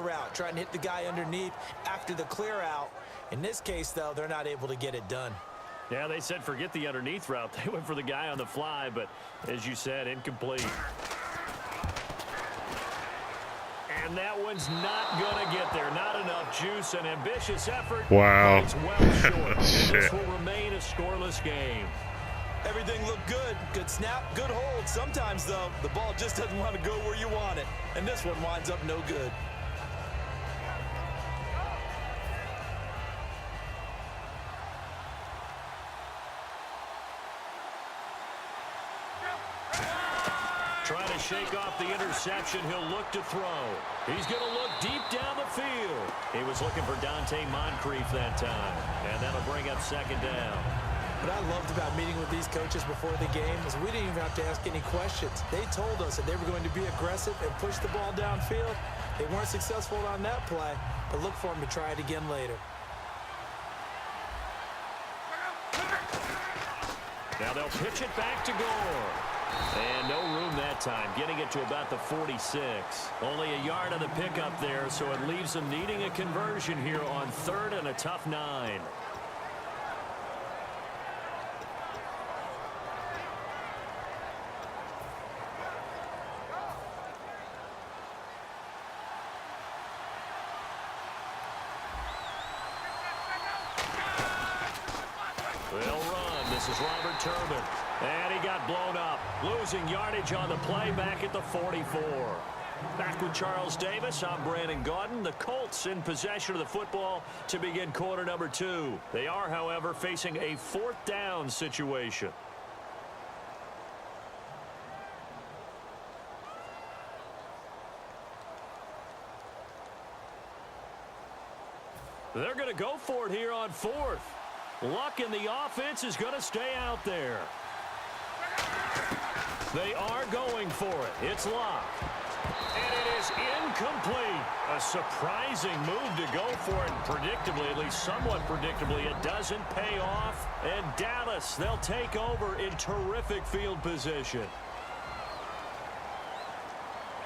route, trying to hit the guy underneath after the clear out. In this case, though, they're not able to get it done. Yeah, they said forget the underneath route. They went for the guy on the fly, but as you said, incomplete. And that one's not going to get there. Not enough juice. An ambitious effort. Wow. It's well short. Shit. This will remain a scoreless game. Everything looked good. Good snap, good hold. Sometimes, though, the ball just doesn't want to go where you want it. And this one winds up no good. Trying to shake off the interception. He'll look to throw. He's going to look deep down the field. He was looking for Dante Moncrief that time. And that'll bring up second down. What I loved about meeting with these coaches before the game is we didn't even have to ask any questions. They told us that they were going to be aggressive and push the ball downfield. They weren't successful on that play, but look for them to try it again later. Now they'll pitch it back to Gore. And no room that time, getting it to about the 46. Only a yard on the pickup there, so it leaves them needing a conversion here on 3rd and a tough 9. They'll run. This is Robert Turbin. And he got blown up. Losing yardage on the play back at the 44. Back with Charles Davis, I'm Brandon Gaudin. The Colts in possession of the football to begin quarter number 2. They are, however, facing a 4th down situation. They're going to go for it here on 4th. Luck in the offense is going to stay out there. They are going for it. It's Luck. And it is incomplete. A surprising move to go for it. Predictably, at least somewhat predictably, it doesn't pay off. And Dallas, they'll take over in terrific field position.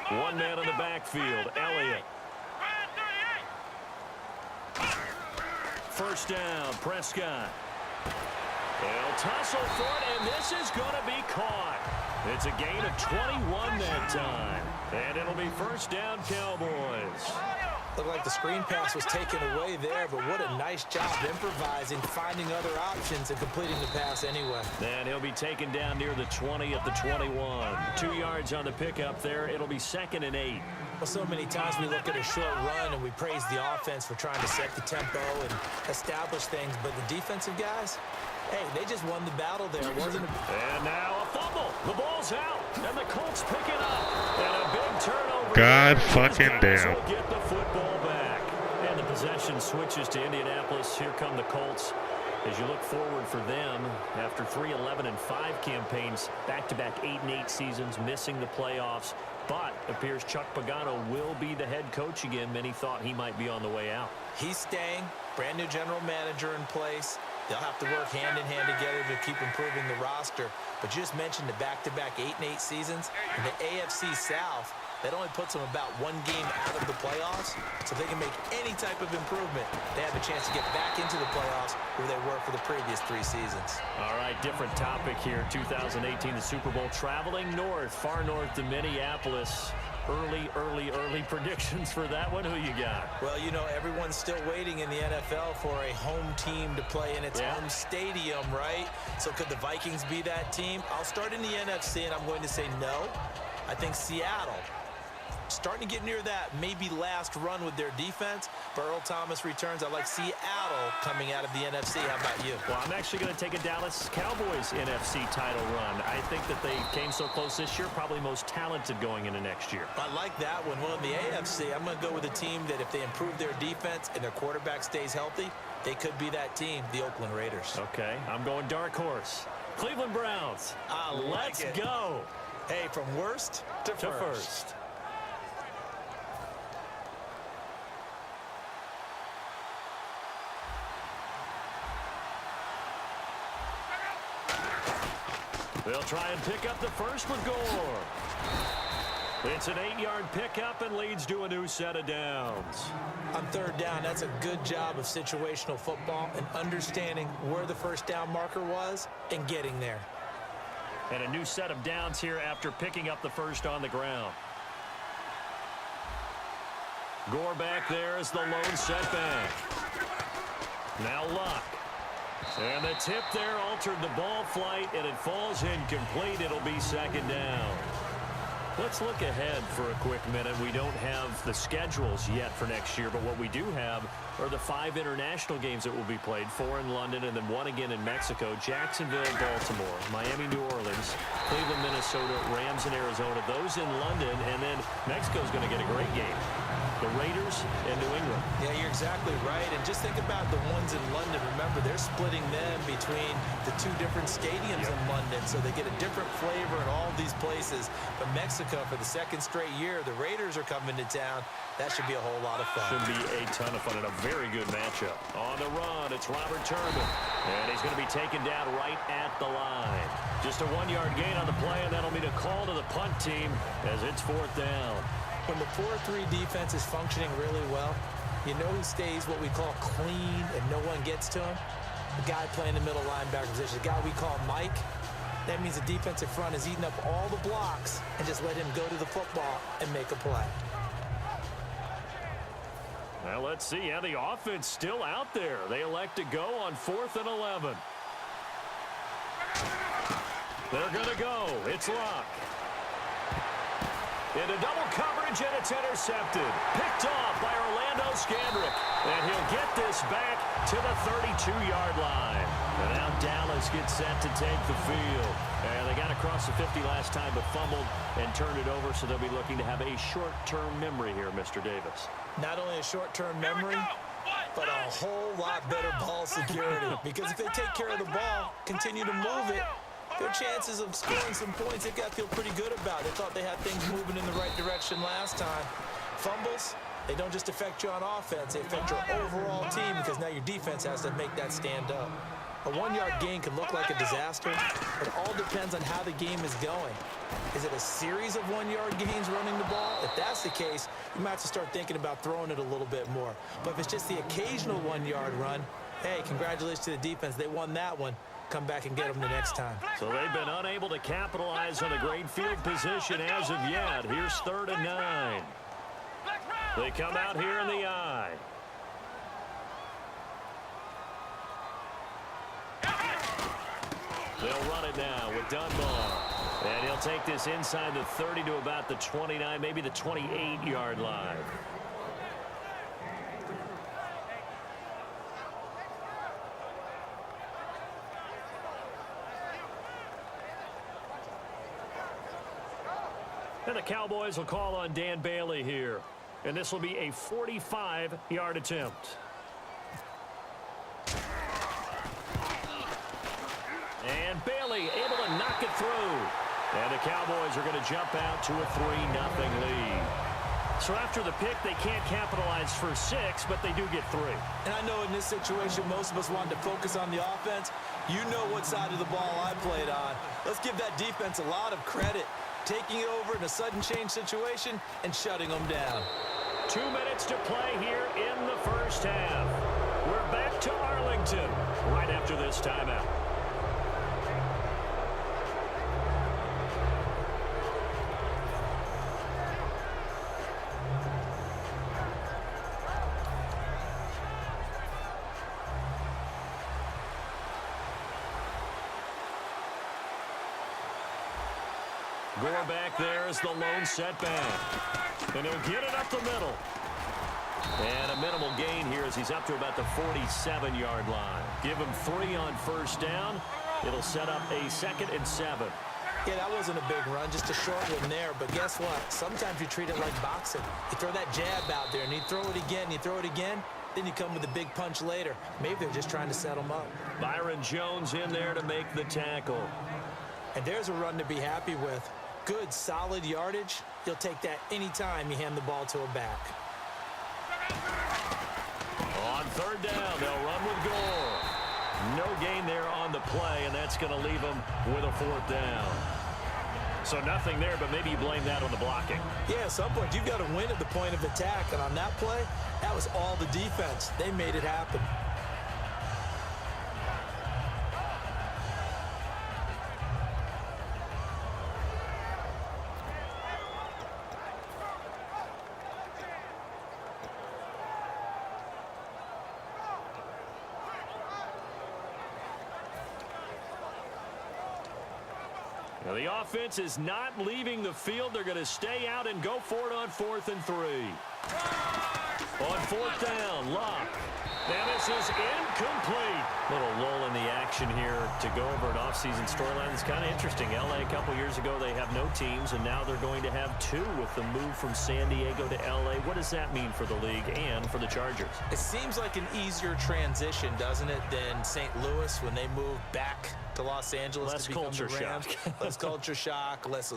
One man in the backfield, Elliott. First down, Prescott. They'll tussle for it, and this is going to be caught. It's a gain of 21 that time. And it'll be first down, Cowboys. Looked like the screen pass was taken away there, but what a nice job improvising, finding other options, and completing the pass anyway. And he'll be taken down near the 20 at the 21. 2 yards on the pickup there. It'll be 2nd and 8. Well, so many times we look at a short run and we praise the offense for trying to set the tempo and establish things, but the defensive guys, hey, they just won the battle there, wasn't it? And now a fumble. The ball's out, and the Colts pick it up. And a big turnover. God fucking damn. Get the football back. And the possession switches to Indianapolis. Here come the Colts. As you look forward for them, after 3 11-5 campaigns, back-to-back 8-8 seasons, missing the playoffs, but appears Chuck Pagano will be the head coach again. Many thought he might be on the way out. He's staying, brand new general manager in place. They'll have to work hand in hand together to keep improving the roster. But you just mentioned the back-to-back 8-8 seasons. In the AFC South, that only puts them about 1 game out of the playoffs. So if they can make any type of improvement, they have a chance to get back into the playoffs where they were for the previous 3 seasons. All right, different topic here. 2018, the Super Bowl, traveling north, far north to Minneapolis. Early predictions for that one. Who you got? Well, you know, everyone's still waiting in the NFL for a home team to play in its home stadium, right? So could the Vikings be that team? I'll start in the NFC, and I'm going to say no. I think Seattle, starting to get near that maybe last run with their defense. But Earl Thomas returns. I like Seattle coming out of the NFC. How about you? Well, I'm actually going to take a Dallas Cowboys NFC title run. I think that they came so close this year, probably most talented going into next year. I like that one. Well, in the AFC, I'm going to go with a team that if they improve their defense and their quarterback stays healthy, they could be that team, the Oakland Raiders. Okay, I'm going dark horse. Cleveland Browns. Let's go. Hey, from worst to first. They'll try and pick up the first with Gore. It's an 8-yard pickup and leads to a new set of downs. On third down, that's a good job of situational football and understanding where the first down marker was and getting there. And a new set of downs here after picking up the first on the ground. Gore back there is the lone setback. Now Luck. And the tip there altered the ball flight, and it falls incomplete. It'll be second down. Let's look ahead for a quick minute. We don't have the schedules yet for next year, but what we do have are the 5 international games that will be played, 4 in London and then 1 again in Mexico, Jacksonville, Baltimore, Miami, New Orleans, Cleveland, Minnesota, Rams, and Arizona. Those in London, and then Mexico's going to get a great game. The Raiders and New England. Yeah, you're exactly right. And just think about the ones in London. Remember, they're splitting them between the 2 different stadiums in London, so they get a different flavor in all these places. But Mexico, for the second straight year, the Raiders are coming to town. That should be a whole lot of fun. Should be a ton of fun and a very good matchup. On the run, it's Robert Turbin. And he's going to be taken down right at the line. Just a 1-yard gain on the play, and that'll mean a call to the punt team as it's 4th down. When the 4-3 defense is functioning really well, you know who stays what we call clean and no one gets to him? The guy playing the middle linebacker position, the guy we call Mike. That means the defensive front is eating up all the blocks and just let him go to the football and make a play. Well, let's see how the offense still out there. They elect to go on 4th and 11. They're going to go. It's Luck. Into double coverage, and it's intercepted. Picked off by Orlando Scandrick. And he'll get this back to the 32-yard line. And now Dallas gets set to take the field. And they got across the 50 last time, but fumbled and turned it over, so they'll be looking to have a short-term memory here, Mr. Davis. Not only a short-term memory, but a whole lot better ball security. Because if they take care of the ball, continue to move it, their chances of scoring some points, they've got to feel pretty good about. They thought they had things moving in the right direction last time. Fumbles, they don't just affect you on offense. They affect your overall team because now your defense has to make that stand up. A 1-yard gain can look like a disaster. It all depends on how the game is going. Is it a series of 1-yard gains running the ball? If that's the case, you might have to start thinking about throwing it a little bit more. But if it's just the occasional 1-yard run, hey, congratulations to the defense. They won that one. Come back and get them the next time. So they've been unable to capitalize on a great field position as of yet. Here's 3rd and 9. They come out here in the I. They'll run it now with Dunbar. And he'll take this inside the 30 to about the 29, maybe the 28-yard line. And the Cowboys will call on Dan Bailey here. And this will be a 45-yard attempt. And Bailey able to knock it through. And the Cowboys are going to jump out to a 3-0 lead. So after the pick, they can't capitalize for 6, but they do get 3. And I know in this situation, most of us wanted to focus on the offense. You know what side of the ball I played on. Let's give that defense a lot of credit. Taking it over in a sudden change situation and shutting them down. 2 minutes to play here in the first half. We're back to Arlington right after this timeout. Gore back there is the lone setback. And he'll get it up the middle. And a minimal gain here as he's up to about the 47-yard line. Give him 3 on first down. It'll set up a 2nd and 7. Yeah, that wasn't a big run, just a short one there. But guess what? Sometimes you treat it like boxing. You throw that jab out there, and you throw it again, you throw it again, then you come with a big punch later. Maybe they're just trying to set them up. Byron Jones in there to make the tackle. And there's a run to be happy with. Good, solid yardage. You'll take that anytime you hand the ball to a back. On 3rd down, they'll run with Gore. No gain there on the play, and that's going to leave them with a 4th down. So nothing there, but maybe you blame that on the blocking. Yeah, at some point, you've got to win at the point of attack. And on that play, that was all the defense. They made it happen. Now the offense is not leaving the field. They're going to stay out and go for it on 4th and 3. On 4th down, Locke. And this is incomplete. Little lull in the action here to go over an offseason storyline. It's kind of interesting. LA a couple years ago, they have no teams, and now they're going to have 2 with the move from San Diego to LA. What does that mean for the league and for the Chargers? It seems like an easier transition, doesn't it, than St. Louis when they moved back to Los Angeles. Less to become culture the Rams. shock. Less culture shock, less,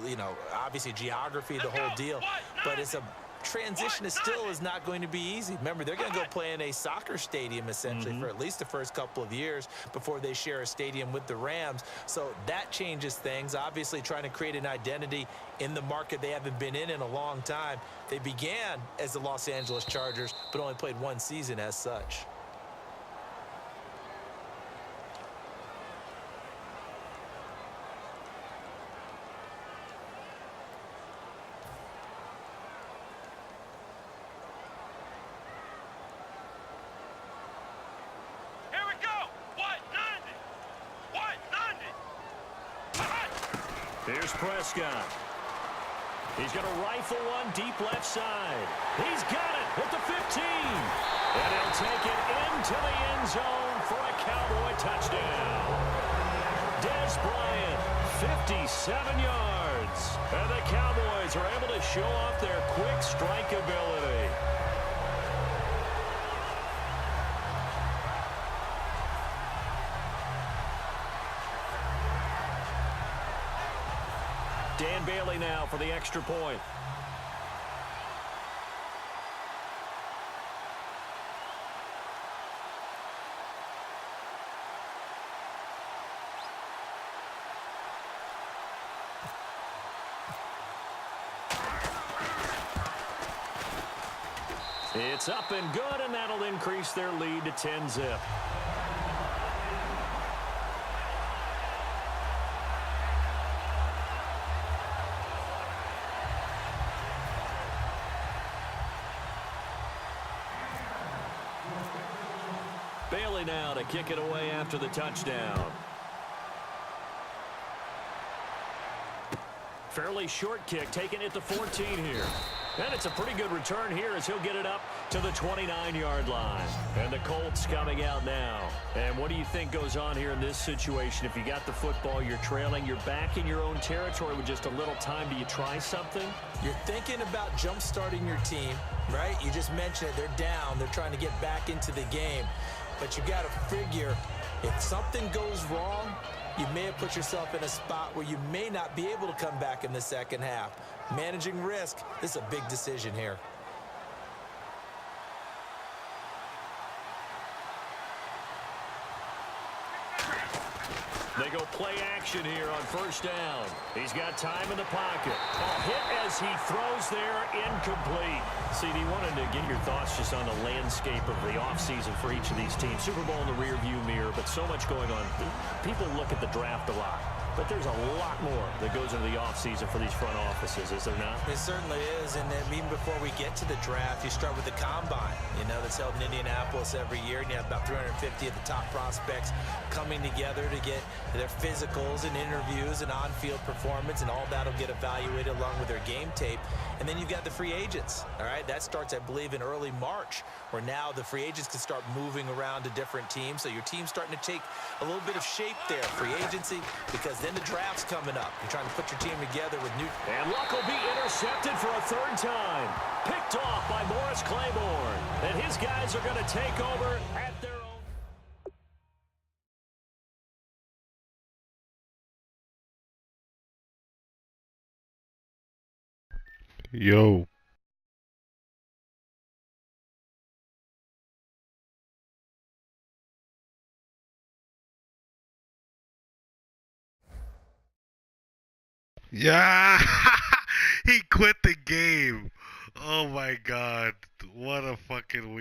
obviously geography, the whole deal. But it's a transition still is not going to be easy. Remember, they're going to go play in a soccer stadium essentially for at least the first couple of years before they share a stadium with the Rams. So that changes things. Obviously trying to create an identity in the market they haven't been in a long time. They began as the Los Angeles Chargers, but only played 1 season as such. Here's Prescott. He's going to rifle one deep left side. He's got it at the 15. And he'll take it into the end zone for a Cowboy touchdown. Dez Bryant, 57 yards. And the Cowboys are able to show off their quick strike ability. Dan Bailey now for the extra point. It's up and good, and that'll increase their lead to 10-zip. Bailey now to kick it away after the touchdown. Fairly short kick, taking it to 14 here. And it's a pretty good return here as he'll get it up to the 29-yard line. And the Colts coming out now. And what do you think goes on here in this situation? If you got the football, you're trailing, you're back in your own territory with just a little time. Do you try something? You're thinking about jump-starting your team, right? You just mentioned it. They're down. They're trying to get back into the game. But you got to figure if something goes wrong, you may have put yourself in a spot where you may not be able to come back in the second half. Managing risk, this is a big decision here. They go play action here on 1st down. He's got time in the pocket. A hit as he throws there, incomplete. CD, wanted to get your thoughts just on the landscape of the offseason for each of these teams. Super Bowl in the rearview mirror, but so much going on. People look at the draft a lot, but there's a lot more that goes into the offseason for these front offices, is there not? It certainly is, and then even before we get to the draft, you start with the combine, that's held in Indianapolis every year, and you have about 350 of the top prospects coming together to get their physicals and interviews and on-field performance, and all that'll get evaluated along with their game tape. And then you've got the free agents, all right? That starts, I believe, in early March, where now the free agents can start moving around to different teams, so your team's starting to take a little bit of shape there, free agency, because then the draft's coming up. You're trying to put your team together with new... And Luck will be intercepted for a 3rd time. Picked off by Morris Claiborne. And his guys are going to take over at their own... Yo. Yeah, he quit the game. Oh my god, what a fucking